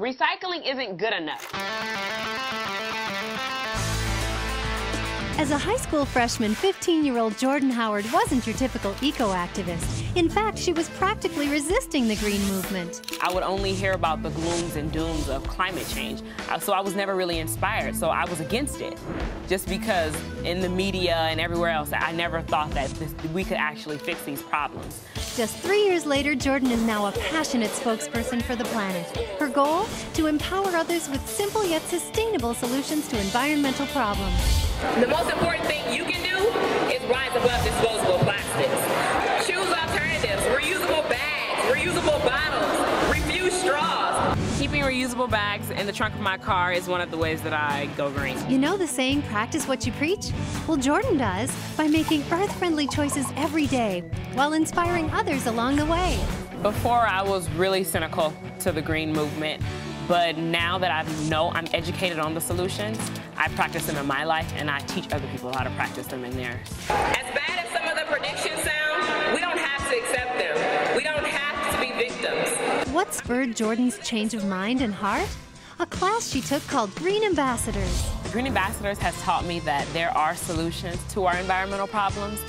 Recycling isn't good enough. As a high school freshman, 15-year-old Jordan Howard wasn't your typical eco-activist. In fact, she was practically resisting the green movement. I would only hear about the glooms and dooms of climate change, so I was never really inspired, so I was against it. Just because in the media and everywhere else, I never thought that we could actually fix these problems. Just 3 years later, Jordan is now a passionate spokesperson for the planet. Her goal? To empower others with simple yet sustainable solutions to environmental problems. The most important thing you can do is rise above disposable plastics. Choose alternatives, reusable bags, reusable bottles, refuse straws. Keeping reusable bags in the trunk of my car is one of the ways that I go green. You know the saying, practice what you preach? Well, Jordan does, by making earth-friendly choices every day, while inspiring others along the way. Before, I was really cynical to the green movement. But now that I'm educated on the solutions, I practice them in my life and I teach other people how to practice them in theirs. As bad as some of the predictions sound, we don't have to accept them. We don't have to be victims. What spurred Jordan's change of mind and heart? A class she took called Green Ambassadors. Green Ambassadors has taught me that there are solutions to our environmental problems.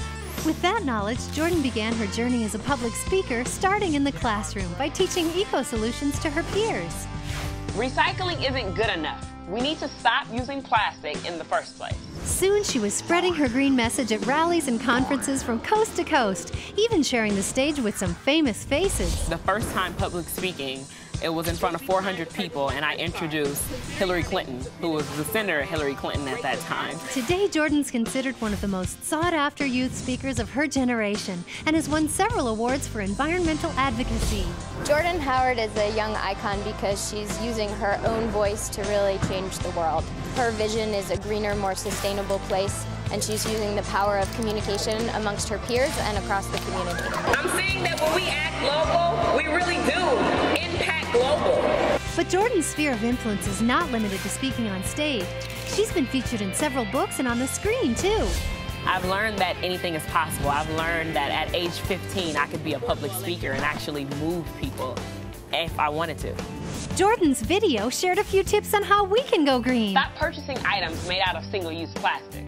With that knowledge, Jordan began her journey as a public speaker, starting in the classroom by teaching eco-solutions to her peers. Recycling isn't good enough. We need to stop using plastic in the first place. Soon she was spreading her green message at rallies and conferences from coast to coast, even sharing the stage with some famous faces. The first time public speaking, it was in front of 400 people, and I introduced Hillary Clinton, who was the Senator Hillary Clinton at that time. Today, Jordan's considered one of the most sought-after youth speakers of her generation and has won several awards for environmental advocacy. Jordan Howard is a young icon because she's using her own voice to really change the world. Her vision is a greener, more sustainable place, and she's using the power of communication amongst her peers and across the community. I'm saying that when we act local, we really do impact global. But Jordan's sphere of influence is not limited to speaking on stage. She's been featured in several books and on the screen, too. I've learned that anything is possible. I've learned that at age 15, I could be a public speaker and actually move people if I wanted to. Jordan's video shared a few tips on how we can go green. Stop purchasing items made out of single-use plastic.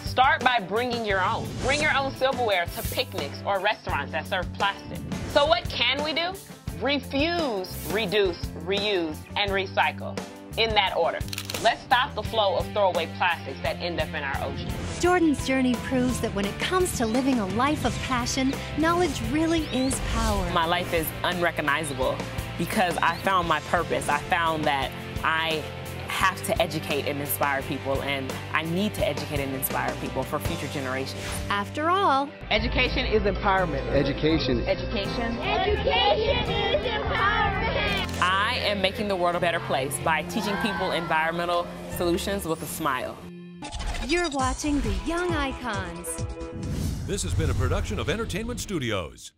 Start by bringing your own. Bring your own silverware to picnics or restaurants that serve plastic. So what can we do? Refuse, reduce, reuse, and recycle. In that order. Let's stop the flow of throwaway plastics that end up in our ocean. Jordan's journey proves that when it comes to living a life of passion, knowledge really is power. My life is unrecognizable because I found my purpose. I found that I have to educate and inspire people, and I need to educate and inspire people for future generations. After all, education is empowerment. Education. Education. Education is empowerment. I am making the world a better place by teaching people environmental solutions with a smile. You're watching The Young Icons. This has been a production of Entertainment Studios.